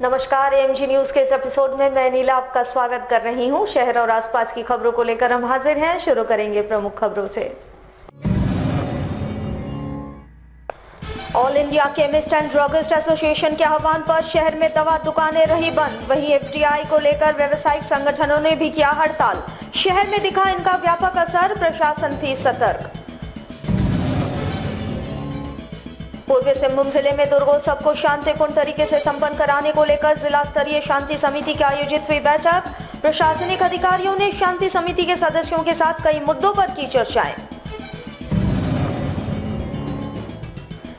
नमस्कार, AMG news के इस एपिसोड में मैं नीला आपका स्वागत कर रही हूं। शहर और आसपास की खबरों को लेकर हम हाजिर हैं। शुरू करेंगे प्रमुख खबरों से। All India chemist and druggist association के आह्वान पर शहर में दवा दुकानें रही बंद। वहीं एफडीआई को लेकर व्यवसायिक संगठनों ने भी किया हड़ताल। शहर में दिखा इनका व्यापक असर, प्रशासन थी सतर्क। पूर्वी सिंहभूम जिले में दुर्गोत्सव को शांतिपूर्ण तरीके से संपन्न कराने को लेकर जिला स्तरीय शांति समिति की आयोजित हुई बैठक। प्रशासनिक अधिकारियों ने शांति समिति के सदस्यों के साथ कई मुद्दों पर की चर्चाएं।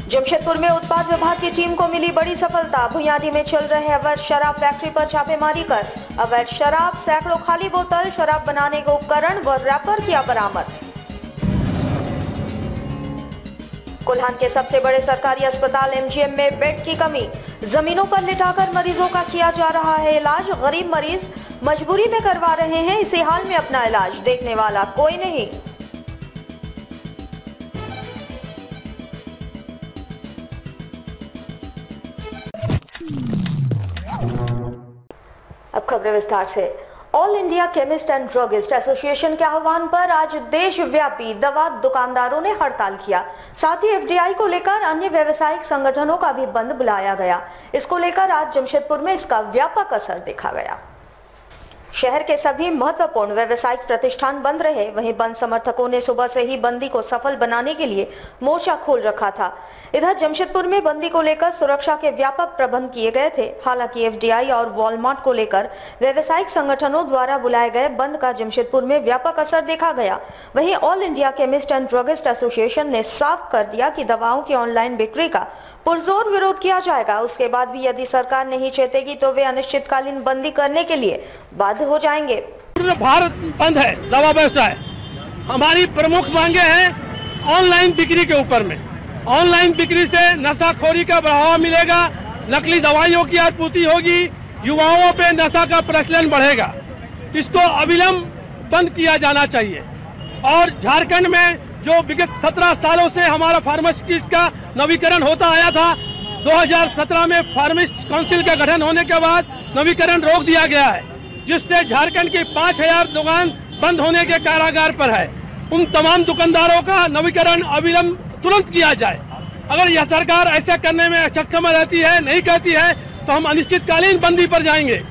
जमशेदपुर में उत्पाद विभाग की टीम को मिली बड़ी सफलता। भुयाडी में चल रहे अवैध शराब फैक्ट्री पर छापेमारी कर अवैध शराब, सैकड़ों खाली बोतल, शराब बनाने के उपकरण व रैपर किया बरामद। कोल्हान के सबसे बड़े सरकारी अस्पताल एमजीएम में बेड की कमी। जमीनों पर लिटाकर मरीजों का किया जा रहा है इलाज। गरीब मरीज मजबूरी में करवा रहे हैं इसी हाल में अपना इलाज, देखने वाला कोई नहीं। अब खबरें विस्तार से। All India chemist and druggist association के आह्वान पर आज देशव्यापी दवा दुकानदारों ने हड़ताल किया। साथ ही एफडीआई को लेकर अन्य व्यावसायिक संगठनों का भी बंद बुलाया गया। इसको लेकर आज जमशेदपुर में इसका व्यापक असर देखा गया। शहर के सभी महत्वपूर्ण व्यावसायिक प्रतिष्ठान बंद रहे। वहीं बंद समर्थकों ने सुबह से ही बंदी को सफल बनाने के लिए मोर्चा खोल रखा था। इधर जमशेदपुर में बंदी को लेकर सुरक्षा के व्यापक प्रबंध किए गए थे। हालांकि एफडीआई और वॉलमार्ट को लेकर व्यावसायिक संगठनों द्वारा बुलाए गए बंद का जमशेदपुर में व्यापक असर देखा गया। वहीं all India chemist and druggist association ने साफ कर दिया कि दवाओं की ऑनलाइन बिक्री का पुरजोर विरोध किया जाएगा। उसके बाद भी यदि सरकार नहीं चेतेगी तो वे अनिश्चितकालीन बंदी करने के लिए बाध्य हो जाएंगे। भारत बंद है दवा व्यवसाय। हमारी प्रमुख मांगे हैं ऑनलाइन बिक्री के ऊपर में। ऑनलाइन बिक्री से नशाखोरी का बढ़ावा मिलेगा, नकली दवाइयों की आपूर्ति होगी, युवाओं पे नशा का प्रचलन बढ़ेगा। इसको अविलंब बंद किया जाना चाहिए। और झारखंड में जो विगत 17 सालों से हमारा फार्मासिस्ट का नवीकरण होता आया था, 2017 में फार्मासिस्ट काउंसिल का गठन होने के बाद नवीकरण रोक दिया गया है, जिससे झारखंड की 5000 दुकान बंद होने के कारागार पर है। उन तमाम दुकानदारों का नवीकरण अविलंब तुरंत किया जाए। अगर यह सरकार ऐसा करने में सक्षम रहती है, नहीं कहती है, तो हम अनिश्चितकालीन बंदी पर जाएंगे।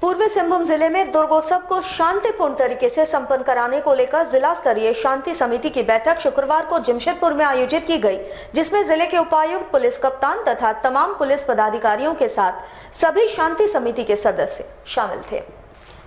पूर्वी सिंहभूम जिले में दुर्गोत्सव को शांतिपूर्ण तरीके से संपन्न कराने को लेकर जिला स्तरीय शांति समिति की बैठक शुक्रवार को जमशेदपुर में आयोजित की गई, जिसमें जिले के उपायुक्त, पुलिस कप्तान तथा तमाम पुलिस पदाधिकारियों के साथ सभी शांति समिति के सदस्य शामिल थे।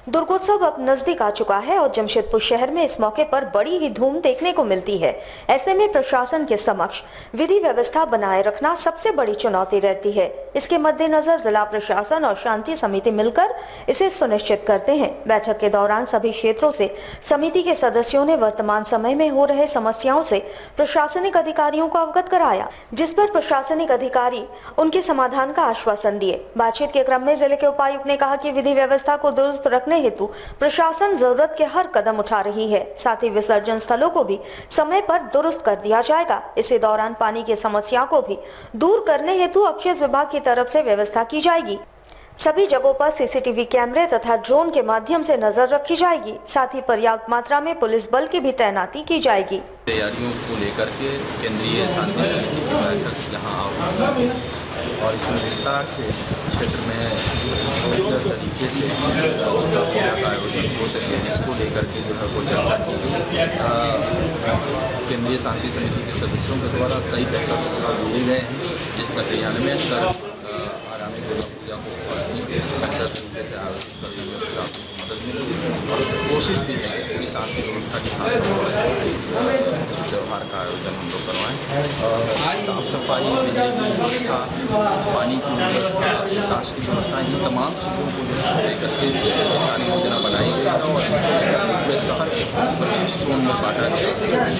दुर्गोत्सव अब नजदीक आ चुका है और जमशेदपुर शहर में इस मौके पर बड़ी ही धूम देखने को मिलती है। ऐसे में प्रशासन के समक्ष विधि व्यवस्था बनाए रखना सबसे बड़ी चुनौती रहती है। इसके मद्देनजर जिला प्रशासन और शांति समिति मिलकर इसे सुनिश्चित करते हैं। बैठक के दौरान सभी क्षेत्रों से समिति के सदस्यों ने वर्तमान समय में हो रहे समस्याओं से प्रशासनिक अधिकारियों को अवगत कराया, जिस पर प्रशासनिक अधिकारी उनके समाधान का आश्वासन दिए। बातचीत के क्रम में जिले के उपायुक्त ने कहा कि विधि व्यवस्था को दुरुस्त रखने हेतु प्रशासन जरूरत के हर कदम उठा रही है। साथ ही विसर्जन स्थलों को भी समय पर दुरुस्त कर दिया जाएगा। इसी दौरान पानी की समस्या को भी दूर करने हेतु अक्षय विभाग की तरफ से व्यवस्था की जाएगी। सभी जगहों पर सीसीटीवी कैमरे तथा ड्रोन के माध्यम से नजर रखी जाएगी। साथ ही पर्याप्त मात्रा में पुलिस बल की भी तैनाती की जाएगी। तैयारियों को लेकर के केंद्रीय शांति समिति की बैठक यहाँ और इसमें विस्तार से क्षेत्र में बेहतर तरीके से आयोजन हो सके, इसको लेकर के जो है वो चर्चा की गई। केंद्रीय शांति समिति के सदस्यों के द्वारा कई बेहतर सुझाव दिए गए हैं, जिसका क्रियान्वयन कर आगामी दुर्गा पूजा को बेहतर तरीके से आयोजित करने में प्रशासन को मदद मिलेगी। और कोशिश भी है कि पूरी शांति व्यवस्था के साथ इस त्यौहार का आयोजन हम लोग करवाएँ। साफ सफाई, बिजली की व्यवस्था, पानी की व्यवस्था, प्रकाश की व्यवस्था, इन तमाम चीज़ों को लेकर के कार्य योजना बनाई गई है। और पूरे शहर के 25 जोन में बांटा गया है,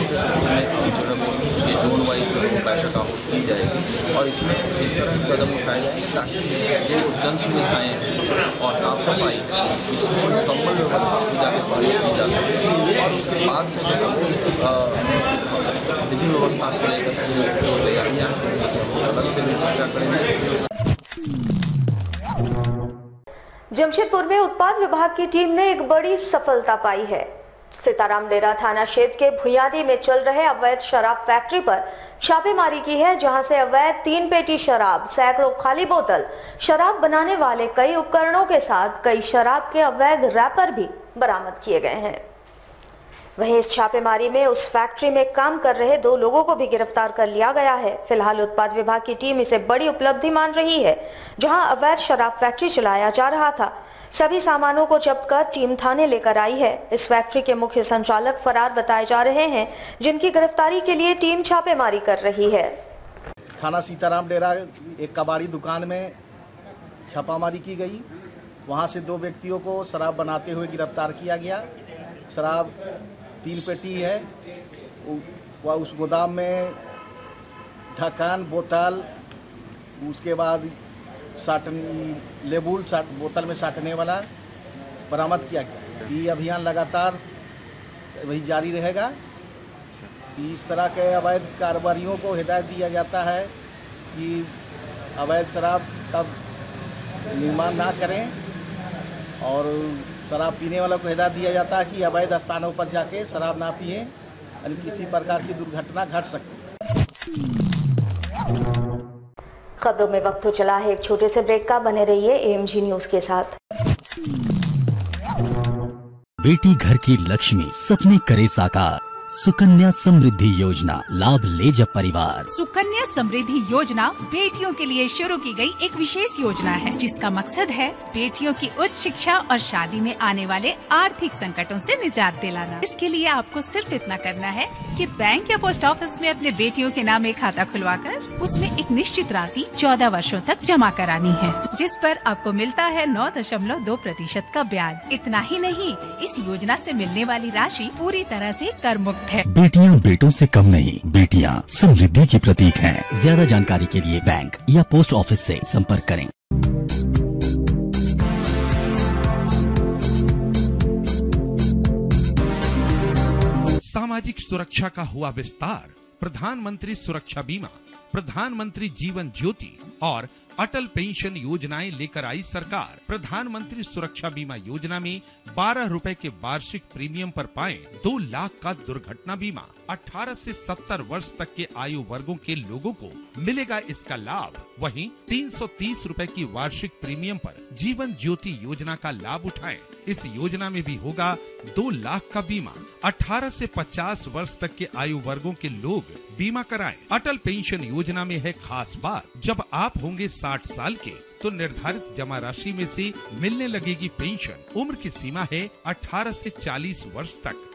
जो है वो ये जोन वाइज जो है बैठक की जाएगी। और इसमें इस तरह के कदम उठाए जाएंगे ताकि जो जन सुविधाएँ हैं और साफ सफाई है, इसमें मुकम्मल व्यवस्था पूजा के पहले की जा सके। और उसके बाद से जो विधि व्यवस्था को लेकर के जो तैयारियाँ हैं इसके अलग से भी चर्चा करेंगे। जमशेदपुर में उत्पाद विभाग की टीम ने एक बड़ी सफलता पाई है। सीताराम डेरा थाना क्षेत्र के भुयादी में चल रहे अवैध शराब फैक्ट्री पर छापेमारी की है, जहां से अवैध 3 पेटी शराब, सैकड़ों खाली बोतल, शराब बनाने वाले कई उपकरणों के साथ कई शराब के अवैध रैपर भी बरामद किए गए हैं। वहीं इस छापेमारी में उस फैक्ट्री में काम कर रहे 2 लोगों को भी गिरफ्तार कर लिया गया है। फिलहाल उत्पाद विभाग की टीम इसे बड़ी उपलब्धि मान रही है। जहां अवैध शराब फैक्ट्री चलाया जा रहा था, सभी सामानों को जब्त कर टीम थाने लेकर आई है। इस फैक्ट्री के मुख्य संचालक फरार बताए जा रहे हैं, जिनकी गिरफ्तारी के लिए टीम छापेमारी कर रही है। थाना सीताराम डेरा एक कबाड़ी दुकान में छापामारी की गई। वहां से 2 व्यक्तियों को शराब बनाते हुए गिरफ्तार किया गया। शराब 3 पेटी है। उस गोदाम में ढक्कन, बोतल, उसके बाद लेबुल बोतल में साटने वाला बरामद किया गया। ये अभियान लगातार वही जारी रहेगा। इस तरह के अवैध कारोबारियों को हिदायत दिया जाता है कि अवैध शराब का निर्माण ना करें और शराब पीने वालों को हिदायत दिया जाता है कि अवैध स्थानों पर जाके शराब ना पिए, यानी किसी प्रकार की दुर्घटना घट सकती है। खबरों में वक्त तो चला है एक छोटे से ब्रेक का। बने रहिए AMG न्यूज के साथ। बेटी घर की लक्ष्मी, सपने करे साकार। सुकन्या समृद्धि योजना, लाभ ले जब परिवार। सुकन्या समृद्धि योजना बेटियों के लिए शुरू की गई एक विशेष योजना है, जिसका मकसद है बेटियों की उच्च शिक्षा और शादी में आने वाले आर्थिक संकटों से निजात दिलाना। इसके लिए आपको सिर्फ इतना करना है कि बैंक या पोस्ट ऑफिस में अपने बेटियों के नाम एक खाता खुलवाकर उसमें एक निश्चित राशि 14 वर्षों तक जमा करानी है, जिस पर आपको मिलता है 9.2% का ब्याज। इतना ही नहीं, इस योजना से मिलने वाली राशि पूरी तरह से कर मुक्त है। बेटियां बेटों से कम नहीं, बेटियां समृद्धि की प्रतीक हैं। ज्यादा जानकारी के लिए बैंक या पोस्ट ऑफिस से संपर्क करें। सामाजिक सुरक्षा का हुआ विस्तार। प्रधानमंत्री सुरक्षा बीमा, प्रधानमंत्री जीवन ज्योति और अटल पेंशन योजनाएं लेकर आई सरकार। प्रधानमंत्री सुरक्षा बीमा योजना में 12 रुपए के वार्षिक प्रीमियम पर पाएं 2 लाख का दुर्घटना बीमा। 18 से 70 वर्ष तक के आयु वर्गों के लोगों को मिलेगा इसका लाभ। वहीं 330 रुपए की वार्षिक प्रीमियम पर जीवन ज्योति योजना का लाभ उठाएं। इस योजना में भी होगा 2 लाख का बीमा। 18 से 50 वर्ष तक के आयु वर्गों के लोग बीमा कराएं। अटल पेंशन योजना में है खास बात, जब आप होंगे 60 साल के तो निर्धारित जमा राशि में से मिलने लगेगी पेंशन। उम्र की सीमा है 18 से 40 वर्ष तक।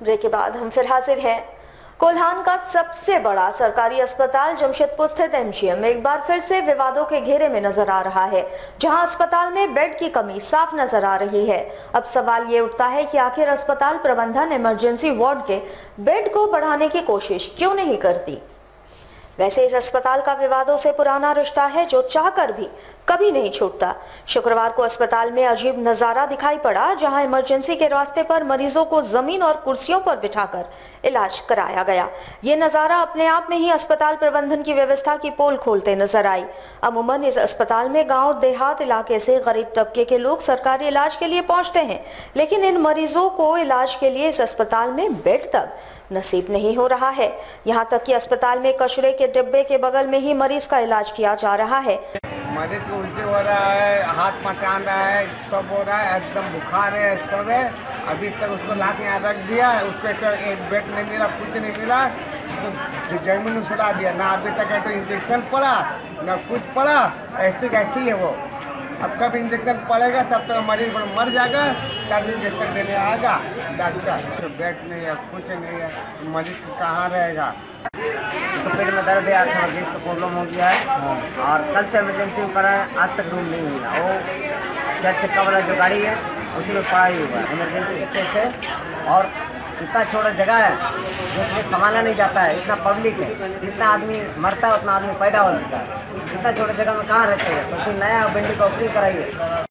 ब्रेक के बाद हम फिर हाजिर हैं। कोल्हान का सबसे बड़ा सरकारी अस्पताल जमशेदपुर स्थित MGM एक बार फिर से विवादों के घेरे में नजर आ रहा है, जहां अस्पताल में बेड की कमी साफ नजर आ रही है। अब सवाल ये उठता है कि आखिर अस्पताल प्रबंधन इमरजेंसी वार्ड के बेड को बढ़ाने की कोशिश क्यों नहीं करती। वैसे इस अस्पताल का विवादों से पुराना रिश्ता है जो चाहकर भी कभी नहीं छूटता। शुक्रवार को अस्पताल में अजीब नजारा दिखाई पड़ा, जहां इमरजेंसी के रास्ते पर मरीजों को जमीन और कुर्सियों पर बिठाकर इलाज कराया गया। ये नजारा अपने आप में ही अस्पताल प्रबंधन की व्यवस्था की पोल खोलते नजर आई। अमूमन इस अस्पताल में गांव देहात इलाके से गरीब तबके के लोग सरकारी इलाज के लिए पहुंचते हैं, लेकिन इन मरीजों को इलाज के लिए इस अस्पताल में बेड तक नसीब नहीं हो रहा है। यहाँ तक कि अस्पताल में कचरे के डिब्बे के बगल में ही मरीज का इलाज किया जा रहा है। मरीज को उल्टी हो रहा है, हाथ पटान रहा है, सब हो रहा है, एकदम बुखार है, सब है। अभी तक उसको ला के यहाँ रख दिया है, उसको एक बेड नहीं मिला, कुछ नहीं मिला, तो जमीन में सुला दिया। ना अभी तक तो इंजेक्शन पड़ा ना कुछ पड़ा, ऐसी कैसी है वो। अब कब इंजेक्शन पड़ेगा तब तक मरीज मर जाएगा, तब इंजेक्शन देने आएगा डॉक्टर। तो बेड नहीं है, कुछ नहीं है, मरीज कहाँ रहेगा। तो पेट में दर्द है, आँख में गैस का प्रॉब्लम हो गया है और कल से इमरजेंसी में कराया, आज तक रूम नहीं मिला। वो 4 चक्का वाला जो गाड़ी है उसी में पड़ा ही हुआ इमरजेंसी से। और इतना छोटा जगह है जिसमें संभाला नहीं जाता है, इतना पब्लिक है, जितना आदमी मरता है उतना आदमी पैदा हो जाता है। इतना छोटे जगह में कहाँ रहते हैं, तो फिर नया बेंडी का ऑपरेशन कराइए।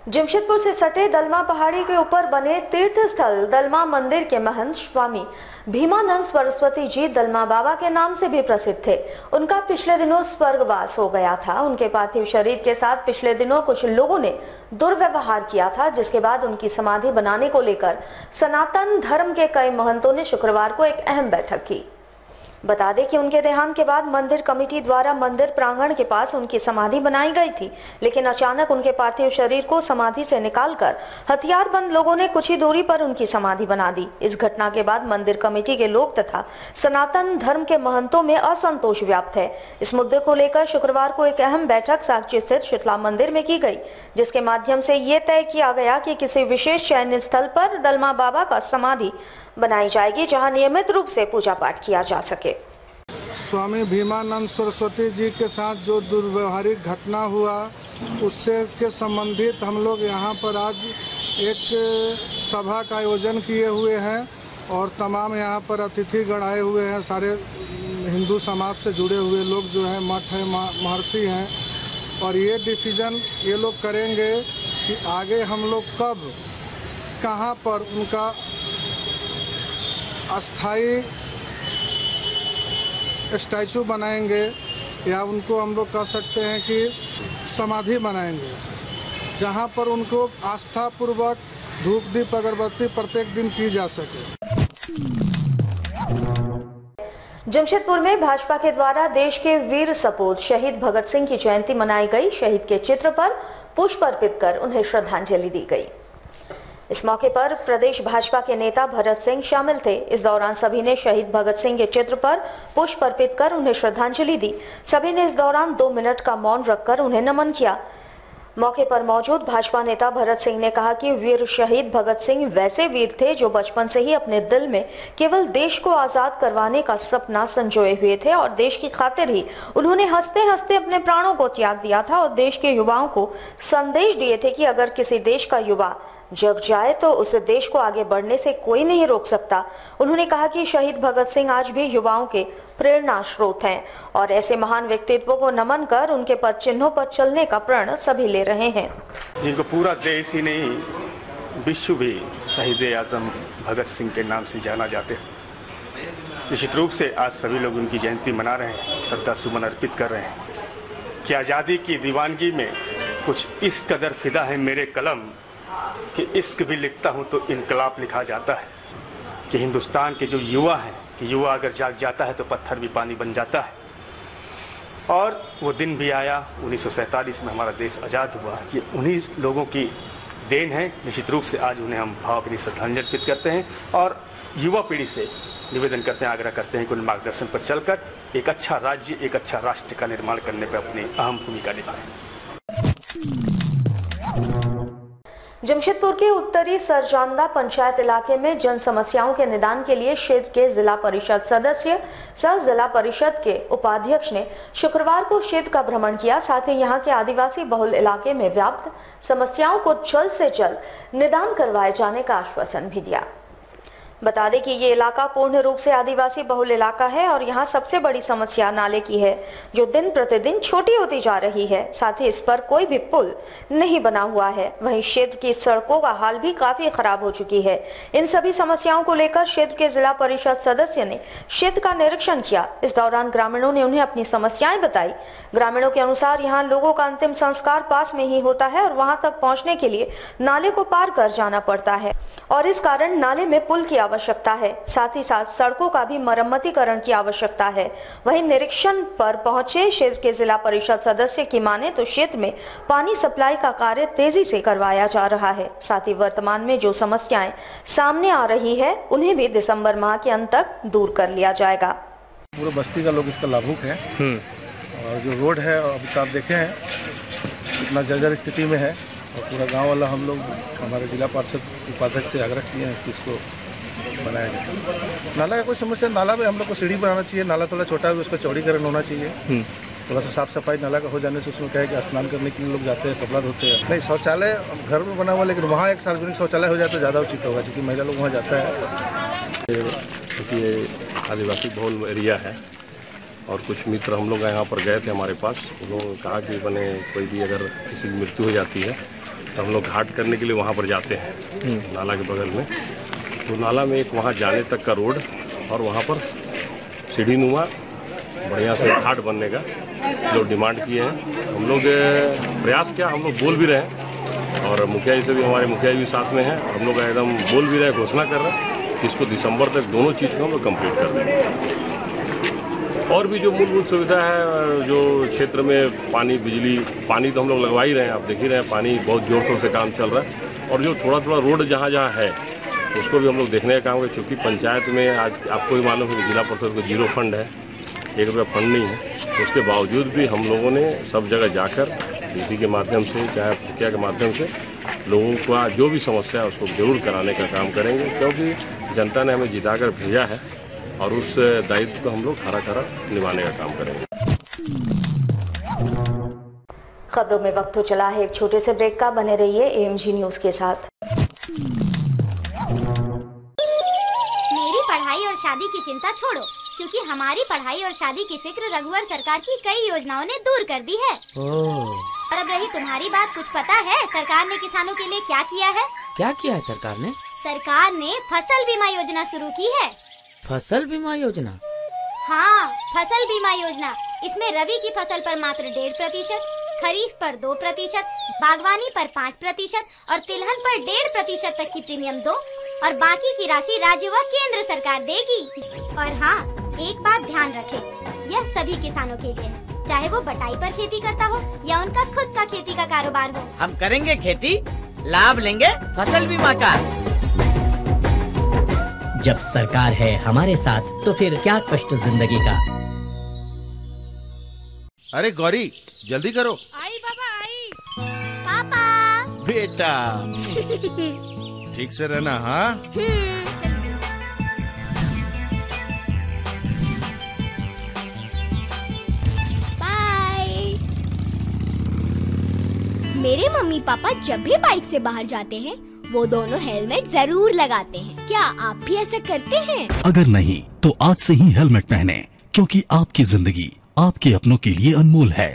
जमशेदपुर से सटे दलमा पहाड़ी के ऊपर बने तीर्थ स्थल दलमा मंदिर के महंत स्वामी भीमानंद सरस्वती जी दलमा बाबा के नाम से भी प्रसिद्ध थे। उनका पिछले दिनों स्वर्गवास हो गया था। उनके पार्थिव शरीर के साथ पिछले दिनों कुछ लोगों ने दुर्व्यवहार किया था, जिसके बाद उनकी समाधि बनाने को लेकर सनातन धर्म के कई महंतों ने शुक्रवार को एक अहम बैठक की। बता दें कि उनके देहांत के बाद मंदिर कमेटी द्वारा मंदिर प्रांगण के पास उनकी समाधि बनाई गई थी, लेकिन अचानक उनके पार्थिव शरीर को समाधि से निकालकर हथियारबंद लोगों ने कुछ ही दूरी पर उनकी समाधि बना दी। इस घटना के बाद मंदिर कमेटी के लोग तथा सनातन धर्म के महंतों में असंतोष व्याप्त है। इस मुद्दे को लेकर शुक्रवार को एक अहम बैठक साक्षी स्थित शीतला मंदिर में की गई, जिसके माध्यम से ये तय किया गया कि किसी विशेष चयनित स्थल पर दलमा बाबा का समाधि बनाई जाएगी, जहां नियमित रूप से पूजा पाठ किया जा सके। स्वामी भीमानंद सरस्वती जी के साथ जो दुर्व्यवहारिक घटना हुआ उससे के संबंधित हम लोग यहाँ पर आज एक सभा का आयोजन किए हुए हैं और तमाम यहाँ पर अतिथिगण आए हुए हैं। सारे हिंदू समाज से जुड़े हुए लोग जो हैं, मठ है, महर्षि हैं, और ये डिसीजन ये लोग करेंगे कि आगे हम लोग कब कहाँ पर उनका अस्थाई स्टैचू बनाएंगे या उनको हम लोग कह सकते हैं कि समाधि बनाएंगे, जहां पर उनको आस्थापूर्वक धूप दीप अगरबत्ती प्रत्येक दिन की जा सके। जमशेदपुर में भाजपा के द्वारा देश के वीर सपूत शहीद भगत सिंह की जयंती मनाई गई। शहीद के चित्र पर पुष्प अर्पित कर उन्हें श्रद्धांजलि दी गई। इस मौके पर प्रदेश भाजपा के नेता भरत सिंह शामिल थे। इस दौरान सभी ने शहीद भगत सिंह के चित्र पर पुष्प अर्पित कर उन्हें श्रद्धांजलि दी। सभी ने इस दौरान 2 मिनट का मौन रखकर उन्हें नमन किया। मौके पर मौजूद भाजपा नेता भरत सिंह ने कहा कि वीर शहीद भगत सिंह वैसे वीर थे जो बचपन से ही अपने दिल में केवल देश को आजाद करवाने का सपना संजोए हुए थे और देश की खातिर ही उन्होंने हंसते हंसते अपने प्राणों को त्याग दिया था और देश के युवाओं को संदेश दिए थे कि अगर किसी देश का युवा जग जाए तो उस देश को आगे बढ़ने से कोई नहीं रोक सकता। उन्होंने कहा कि शहीद भगत सिंह आज भी युवाओं के प्रेरणा स्रोत हैं और ऐसे महान व्यक्तित्वों को नमन कर उनके पद चिन्हों पर चलने का प्रण सभी ले रहे हैं, जिनको पूरा देश ही नहीं विश्व भी शहीद आजम भगत सिंह के नाम से जाना जाते हैं। निश्चित रूप से आज सभी लोग उनकी जयंती मना रहे हैं, श्रद्धा सुमन अर्पित कर रहे हैं कि आज़ादी की दीवानगी में कुछ इस कदर फिदा है मेरे कलम कि इश्क भी लिखता हूं तो इनकलाब लिखा जाता है। कि हिंदुस्तान के जो युवा हैं, कि युवा अगर जाग जाता है तो पत्थर भी पानी बन जाता है। और वो दिन भी आया 1947 में हमारा देश आज़ाद हुआ। ये उन्हीं लोगों की देन है। निश्चित रूप से आज उन्हें हम भावभीनी श्रद्धांजलि अर्पित करते हैं और युवा पीढ़ी से निवेदन करते हैं, आग्रह करते हैं कि उन मार्गदर्शन पर चलकर एक अच्छा राज्य, एक अच्छा राष्ट्र का निर्माण करने पर अपनी अहम भूमिका निभाएं। जमशेदपुर के उत्तरी सरजांदा पंचायत इलाके में जन समस्याओं के निदान के लिए क्षेत्र के जिला परिषद सदस्य सह जिला परिषद के उपाध्यक्ष ने शुक्रवार को क्षेत्र का भ्रमण किया। साथ ही यहां के आदिवासी बहुल इलाके में व्याप्त समस्याओं को जल्द से जल्द निदान करवाए जाने का आश्वासन भी दिया। बता दें कि ये इलाका पूर्ण रूप से आदिवासी बहुल इलाका है और यहाँ सबसे बड़ी समस्या नाले की है, जो दिन प्रतिदिन छोटी होती जा रही है। साथ ही इस पर कोई भी पुल नहीं बना हुआ है। वहीं क्षेत्र की सड़कों का हाल भी काफी खराब हो चुकी है। इन सभी समस्याओं को लेकर क्षेत्र के जिला परिषद सदस्य ने क्षेत्र का निरीक्षण किया। इस दौरान ग्रामीणों ने उन्हें अपनी समस्याएं बताई। ग्रामीणों के अनुसार यहाँ लोगों का अंतिम संस्कार पास में ही होता है और वहाँ तक पहुँचने के लिए नाले को पार कर जाना पड़ता है और इस कारण नाले में पुल की आवश्यकता है। साथ ही साथ सड़कों का भी मरम्मतीकरण की आवश्यकता है। वहीं निरीक्षण पर पहुंचे क्षेत्र के जिला परिषद सदस्य की माने तो क्षेत्र में पानी सप्लाई का कार्य तेजी से करवाया जा रहा है। साथ ही वर्तमान में जो समस्याएं सामने आ रही है उन्हें भी दिसंबर माह के अंत तक दूर कर लिया जाएगा। पूरे बस्ती का लोग इसका लाभुक है और जो रोड है अभी आप देखे हैं कितना जर्जर स्थिति में है और पूरा गांव वाला हम लोग हमारे जिला पार्षद उपाध्यक्ष से आग्रह किए हैं कि इसको बनाया जाए। नाला का कोई समस्या, नाला में हम लोग को सीढ़ी बनाना चाहिए। नाला थोड़ा छोटा है, उसका चौड़ीकरण होना चाहिए। थोड़ा सा साफ सफाई नाला का हो जाने से उसमें क्या है कि स्नान करने के लिए लोग जाते हैं, कपड़ा धोते हैं। नहीं, शौचालय घर में बना हुआ, लेकिन वहाँ एक सार्वजनिक शौचालय हो जाए तो ज़्यादा उचित होगा, क्योंकि महिला लोग वहाँ जाता है। क्योंकि ये आदिवासी बहुल एरिया है और कुछ मित्र हम लोग यहाँ पर गए थे हमारे पास। उन्होंने कहा कि मैंने कोई भी अगर किसी की मृत्यु हो जाती है तो हम लोग घाट करने के लिए वहाँ पर जाते हैं नाला के बगल में। तो नाला में एक वहाँ जाने तक का रोड और वहाँ पर सीढ़ी नुमा बढ़िया से घाट बनने का लोग डिमांड किए हैं। हम लोग प्रयास किया, हम लोग बोल भी रहे हैं और मुखिया जी से भी, हमारे मुखिया जी भी साथ में हैं। हम लोग एकदम बोल भी रहे, घोषणा कर रहे हैं कि इसको दिसंबर तक दोनों चीज़ को हम लोग कम्प्लीट कर देंगे। और भी जो मूलभूत सुविधा है, जो क्षेत्र में पानी, बिजली, पानी तो हम लोग लगवा ही रहे हैं, आप देख ही रहे हैं, पानी बहुत जोर शोर से काम चल रहा है। और जो थोड़ा थोड़ा रोड जहाँ जहाँ है उसको भी हम लोग देखने का काम करें, क्योंकि पंचायत में आज आपको भी मालूम है कि जिला परिषद को 0 फंड है, 1 रुपया फंड नहीं है। तो उसके बावजूद भी हम लोगों ने सब जगह जाकर डीसी के माध्यम से, चाहे मुखिया के माध्यम से लोगों का जो भी समस्या है उसको जरूर कराने का काम करेंगे, क्योंकि जनता ने हमें जिताकर भेजा है और उस दायित्व को हम लोग खरा खरा निभाने का काम करेंगे। खबरों में वक्त हो चला है एक छोटे से ब्रेक का। बने रहिए AMG न्यूज के साथ। मेरी पढ़ाई और शादी की चिंता छोड़ो, क्योंकि हमारी पढ़ाई और शादी की फिक्र रघुवर सरकार की कई योजनाओं ने दूर कर दी है। और अब रही तुम्हारी बात, कुछ पता है सरकार ने किसानों के लिए क्या किया है? क्या किया है सरकार ने? सरकार ने फसल बीमा योजना शुरू की है। फसल बीमा योजना? हाँ, फसल बीमा योजना। इसमें रबी की फसल पर मात्र 1.5%, खरीफ पर 2%, बागवानी पर 5% और तिलहन पर 1.5% तक की प्रीमियम दो और बाकी की राशि राज्य व केंद्र सरकार देगी। और हाँ, एक बात ध्यान रखें, यह सभी किसानों के लिए, चाहे वो बटाई पर खेती करता हो या उनका खुद का खेती का कारोबार हो। हम करेंगे खेती, लाभ लेंगे फसल बीमा का। जब सरकार है हमारे साथ तो फिर क्या कष्ट जिंदगी का। अरे गौरी, जल्दी करो। आई बाबा आई। पापा। बेटा ठीक से रहना। हाँ, बाय। मेरे मम्मी पापा जब भी बाइक से बाहर जाते हैं वो दोनों हेलमेट जरूर लगाते हैं। क्या आप भी ऐसा करते हैं? अगर नहीं तो आज से ही हेलमेट पहने, क्योंकि आपकी जिंदगी आपके अपनों के लिए अनमोल है।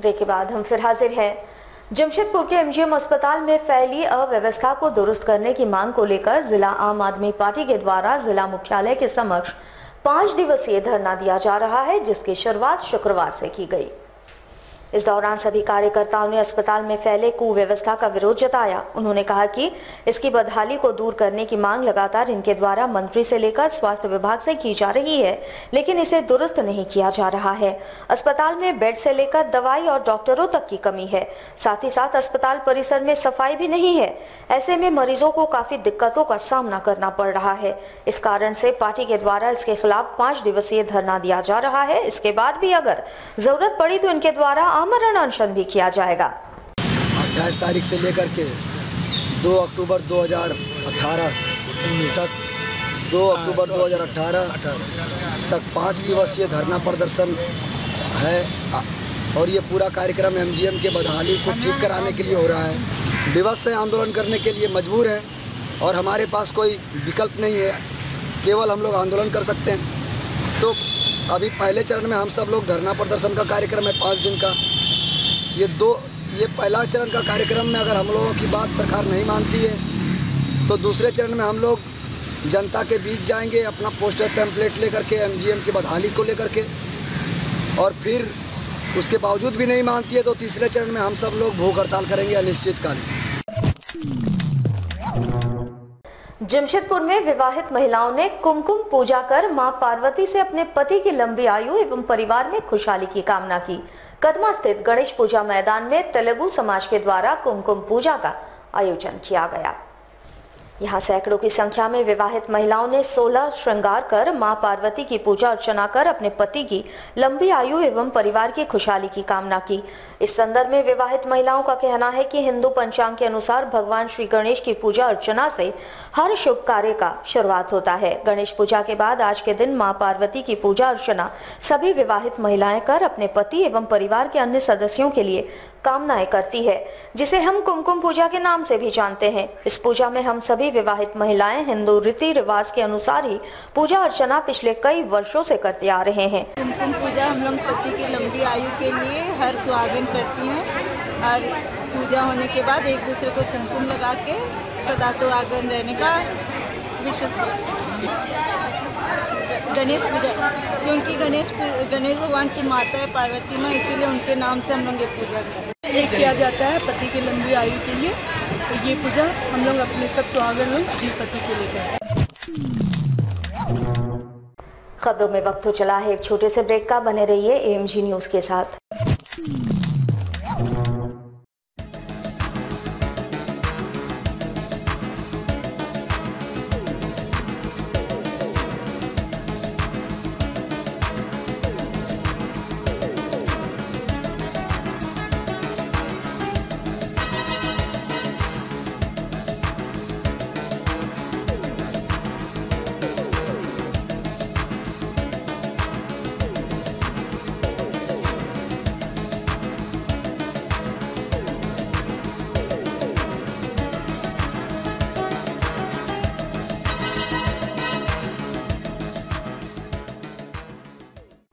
ब्रेक के बाद हम फिर हाजिर हैं। जमशेदपुर के एमजीएम अस्पताल में फैली अव्यवस्था को दुरुस्त करने की मांग को लेकर जिला आम आदमी पार्टी के द्वारा जिला मुख्यालय के समक्ष 5 दिवसीय धरना दिया जा रहा है, जिसकी शुरुआत शुक्रवार से की गई। इस दौरान सभी कार्यकर्ताओं ने अस्पताल में फैले कुव्यवस्था का विरोध जताया। उन्होंने कहा कि इसकी बदहाली को दूर करने की मांग लगातार इनके द्वारा मंत्री से लेकर स्वास्थ्य विभाग से की जा रही है, लेकिन इसे दुरुस्त नहीं किया जा रहा है। अस्पताल में बेड से लेकर दवाई और डॉक्टरों तक की कमी है। साथ ही साथ अस्पताल परिसर में सफाई भी नहीं है। ऐसे में मरीजों को काफी दिक्कतों का सामना करना पड़ रहा है। इस कारण से पार्टी के द्वारा इसके खिलाफ 5 दिवसीय धरना दिया जा रहा है। इसके बाद भी अगर जरूरत पड़ी तो इनके द्वारा आमरण अनशन भी किया जाएगा। 28 तारीख से लेकर के 2 अक्टूबर 2018 तक 2 अक्टूबर 2018 तक 5 दिवसीय धरना प्रदर्शन है और ये पूरा कार्यक्रम एमजीएम के बदहाली को ठीक कराने के लिए हो रहा है। विवश से आंदोलन करने के लिए मजबूर हैं और हमारे पास कोई विकल्प नहीं है, केवल हम लोग आंदोलन कर सकते हैं। तो अभी पहले चरण में हम सब लोग धरना प्रदर्शन का कार्यक्रम है 5 दिन का। ये पहला चरण का कार्यक्रम में अगर हम लोगों की बात सरकार नहीं मानती है तो दूसरे चरण में हम लोग जनता के बीच जाएंगे अपना पोस्टर पैम्पलेट लेकर के एमजीएम की बदहाली को लेकर के, और फिर उसके बावजूद भी नहीं मानती है तो तीसरे चरण में हम सब लोग भूख हड़ताल करेंगे अनिश्चितकालीन। जमशेदपुर में विवाहित महिलाओं ने कुमकुम पूजा कर मां पार्वती से अपने पति की लंबी आयु एवं परिवार में खुशहाली की कामना की। कदमा स्थित गणेश पूजा मैदान में तेलुगु समाज के द्वारा कुमकुम पूजा का आयोजन किया गया। यहाँ सैकड़ों की संख्या में विवाहित महिलाओं ने 16 श्रृंगार कर मां पार्वती की पूजा अर्चना कर अपने पति की लंबी आयु एवं परिवार की खुशहाली की कामना की। इस संदर्भ में विवाहित महिलाओं का कहना है कि हिंदू पंचांग के अनुसार भगवान श्री गणेश की पूजा अर्चना से हर शुभ कार्य का शुरुआत होता है। गणेश पूजा के बाद आज के दिन मां पार्वती की पूजा अर्चना सभी विवाहित महिलाएं कर अपने पति एवं परिवार के अन्य सदस्यों के लिए कामनाएं करती है, जिसे हम कुमकुम पूजा के नाम से भी जानते हैं। इस पूजा में हम सभी विवाहित महिलाएं हिंदू रीति रिवाज के अनुसार ही पूजा अर्चना पिछले कई वर्षों से करते आ रहे हैं। कुमकुम पूजा हम लोग पति की लंबी आयु के लिए हर सुहागन करती हैं और पूजा होने के बाद एक दूसरे को कुमकुम लगा के सदा सुहागन रहने का विशेष गणेश पूजा, क्योंकि गणेश भगवान की माता है पार्वती माँ, इसीलिए उनके नाम से हम लोग ये पूजा करते हैं। ये किया जाता है पति की लंबी आयु के लिए, तो ये पूजा हम लोग अपने सब सुहागन लोग अपने पति के लिए करते हैं। खबरों में वक्त हो चला है एक छोटे से ब्रेक का, बने रहिए एएमजी न्यूज के साथ।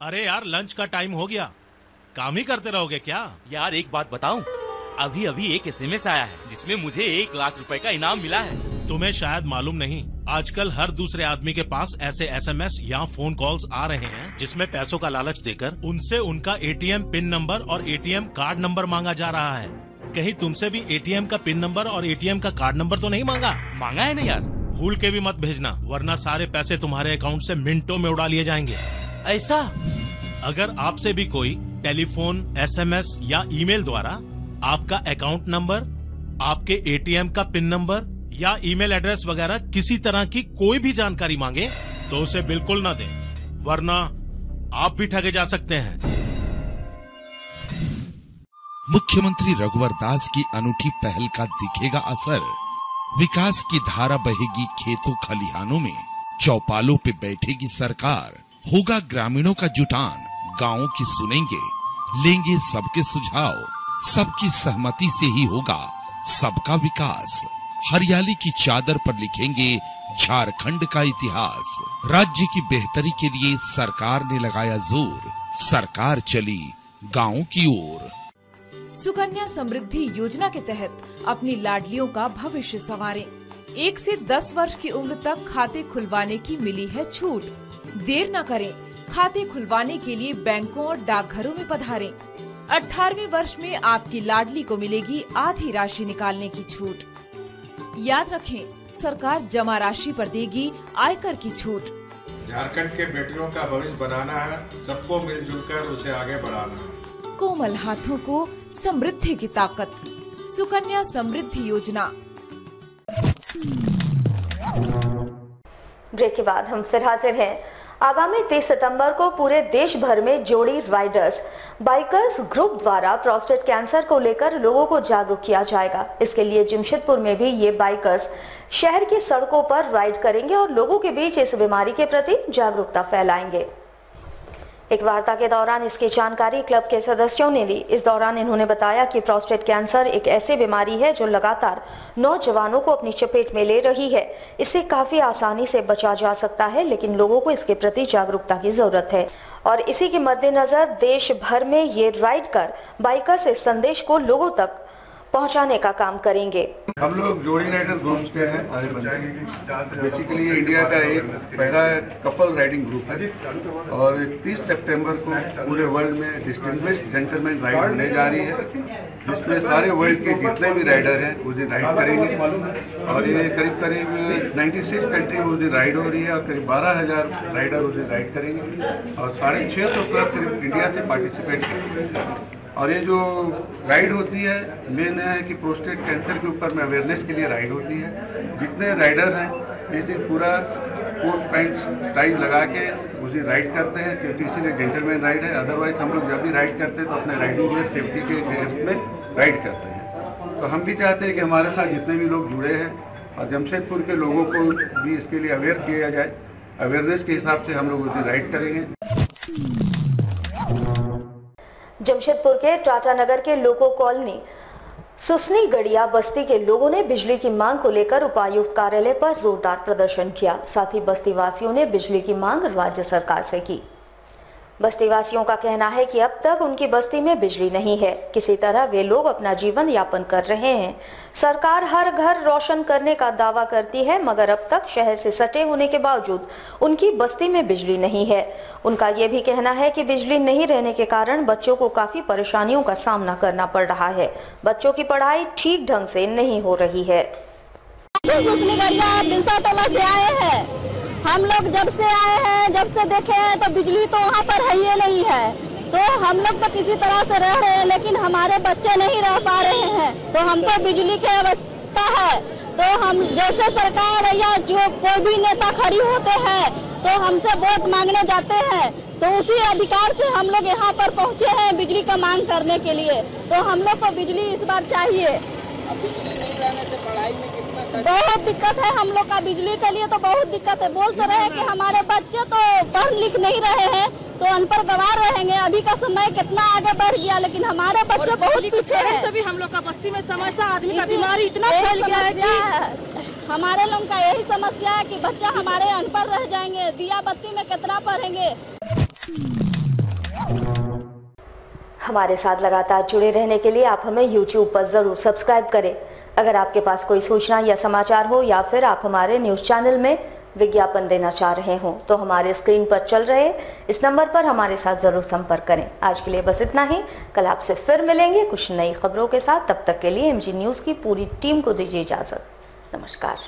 अरे यार लंच का टाइम हो गया, काम ही करते रहोगे क्या? यार एक बात बताऊं, अभी अभी एक एसएमएस आया है जिसमें मुझे 1 लाख रुपए का इनाम मिला है। तुम्हें शायद मालूम नहीं, आजकल हर दूसरे आदमी के पास ऐसे एसएमएस या फोन कॉल्स आ रहे हैं जिसमें पैसों का लालच देकर उनसे उनका एटीएम पिन नंबर और एटीएम कार्ड नंबर मांगा जा रहा है। कहीं तुमसे भी एटीएम का पिन नंबर और एटीएम का कार्ड नंबर तो नहीं मांगा? मांगा है ना यार। भूल के भी मत भेजना, वरना सारे पैसे तुम्हारे अकाउंट से मिनटों में उड़ा लिए जाएंगे। ऐसा? अगर आपसे भी कोई टेलीफोन, एसएमएस या ईमेल द्वारा आपका अकाउंट नंबर, आपके एटीएम का पिन नंबर या ईमेल एड्रेस वगैरह किसी तरह की कोई भी जानकारी मांगे तो उसे बिल्कुल न दें, वरना आप भी ठगे जा सकते हैं। मुख्यमंत्री रघुवर दास की अनूठी पहल का दिखेगा असर। विकास की धारा बहेगी खेतों खलिहानों में, चौपालों पे बैठेगी सरकार। होगा ग्रामीणों का जुटान, गांवों की सुनेंगे, लेंगे सबके सुझाव। सबकी सहमति से ही होगा सबका विकास। हरियाली की चादर पर लिखेंगे झारखंड का इतिहास। राज्य की बेहतरी के लिए सरकार ने लगाया जोर, सरकार चली गांव की ओर। सुकन्या समृद्धि योजना के तहत अपनी लाडलियों का भविष्य संवारें। 1 से 10 वर्ष की उम्र तक खाते खुलवाने की मिली है छूट। देर न करें, खाते खुलवाने के लिए बैंकों और डाकघरों में पधारें। 18वें वर्ष में आपकी लाडली को मिलेगी आधी राशि निकालने की छूट। याद रखें, सरकार जमा राशि पर देगी आयकर की छूट। झारखंड के बेटियों का भविष्य बनाना है, सबको मिलजुल कर उसे आगे बढ़ाना है। कोमल हाथों को समृद्धि की ताकत, सुकन्या समृद्धि योजना। ब्रेक के बाद हम फिर हाजिर हैं। आगामी 30 सितंबर को पूरे देश भर में जोड़ी राइडर्स बाइकर्स ग्रुप द्वारा प्रोस्टेट कैंसर को लेकर लोगों को जागरूक किया जाएगा। इसके लिए जमशेदपुर में भी ये बाइकर्स शहर की सड़कों पर राइड करेंगे और लोगों के बीच इस बीमारी के प्रति जागरूकता फैलाएंगे। एक वार्ता के दौरान इसकी जानकारी क्लब के सदस्यों ने ली। इस दौरान इन्होंने बताया कि प्रोस्टेट कैंसर एक ऐसी बीमारी है जो लगातार नौजवानों को अपनी चपेट में ले रही है। इससे काफी आसानी से बचा जा सकता है, लेकिन लोगों को इसके प्रति जागरूकता की जरूरत है और इसी के मद्देनजर देश भर में ये राइड कर बाइकर्स इस संदेश को लोगों तक पहुंचाने का काम करेंगे। हम लोग जोड़ी राइडर ग्रुप के हैं सारे बंदे। बेसिकली इंडिया का एक पहला कपल राइडिंग ग्रुप है और 30 सितंबर को पूरे वर्ल्ड में डिस्टिंग्विश्ड जेंटलमैन राइड होने जा रही है, जिसमें सारे वर्ल्ड के जितने भी राइडर हैं वो राइड करेंगे और ये करीब 96 कंट्री वो राइड हो रही है और करीब 12,000 राइडर वो राइड करेंगे और 650 क्लब करीब इंडिया से पार्टिसिपेट करेंगे। और ये जो राइड होती है मेन है कि प्रोस्टेट कैंसर के ऊपर में अवेयरनेस के लिए राइड होती है। जितने राइडर हैं ये दिन पूरा कोट पैंट टाइप लगा के उसे राइड करते हैं, क्योंकि इसीलिए जेंटलमैन राइड है। अदरवाइज हम लोग जब भी राइड करते हैं तो अपने राइडिंग में सेफ्टी के केस में राइड करते हैं। तो हम भी चाहते हैं कि हमारे साथ जितने भी लोग जुड़े हैं और जमशेदपुर के लोगों को भी इसके लिए अवेयर किया जाए। अवेयरनेस के हिसाब से हम लोग उसे राइड करेंगे। जमशेदपुर के टाटा नगर के लोको कॉलोनी सुसनी गड़िया बस्ती के लोगों ने बिजली की मांग को लेकर उपायुक्त कार्यालय पर जोरदार प्रदर्शन किया। साथ ही बस्ती वासियों ने बिजली की मांग राज्य सरकार से की। बस्ती वासियों का कहना है कि अब तक उनकी बस्ती में बिजली नहीं है, किसी तरह वे लोग अपना जीवन यापन कर रहे हैं। सरकार हर घर रोशन करने का दावा करती है, मगर अब तक शहर से सटे होने के बावजूद उनकी बस्ती में बिजली नहीं है। उनका ये भी कहना है कि बिजली नहीं रहने के कारण बच्चों को काफी परेशानियों का सामना करना पड़ रहा है। बच्चों की पढ़ाई ठीक ढंग से नहीं हो रही है। से आए हैं हम लोग, जब से आए हैं, जब से देखे हैं तो बिजली तो वहाँ पर है ही नहीं है। तो हम लोग तो किसी तरह से रह रहे हैं, लेकिन हमारे बच्चे नहीं रह पा रहे हैं। तो हमको बिजली की आवश्यकता है। तो हम जैसे सरकार या जो कोई भी नेता खड़ी होते हैं तो हमसे वोट मांगने जाते हैं, तो उसी अधिकार से हम लोग यहाँ पर पहुँचे हैं बिजली का मांग करने के लिए। तो हम लोग को बिजली इस बार चाहिए। बहुत दिक्कत है हम लोग का बिजली के लिए, तो बहुत दिक्कत है। बोल तो रहे कि हमारे बच्चे तो पढ़ लिख नहीं रहे हैं तो अनपढ़ गंवार रहेंगे। अभी का समय कितना आगे बढ़ गया, लेकिन हमारे बच्चे बहुत पीछे हैं। सभी हम लोग का बस्ती में समस्या, आदमी का बीमारी इतना फैल गया है कि हमारे लोग का यही समस्या है कि बच्चा हमारे अनपढ़ रह जाएंगे। दिया बत्ती में कितना पढ़ेंगे। हमारे साथ लगातार जुड़े रहने के लिए आप हमें YouTube पर जरूर सब्सक्राइब करें। अगर आपके पास कोई सूचना या समाचार हो या फिर आप हमारे न्यूज़ चैनल में विज्ञापन देना चाह रहे हो तो हमारे स्क्रीन पर चल रहे इस नंबर पर हमारे साथ जरूर संपर्क करें। आज के लिए बस इतना ही। कल आपसे फिर मिलेंगे कुछ नई खबरों के साथ। तब तक के लिए MG न्यूज़ की पूरी टीम को दीजिए इजाज़त। नमस्कार।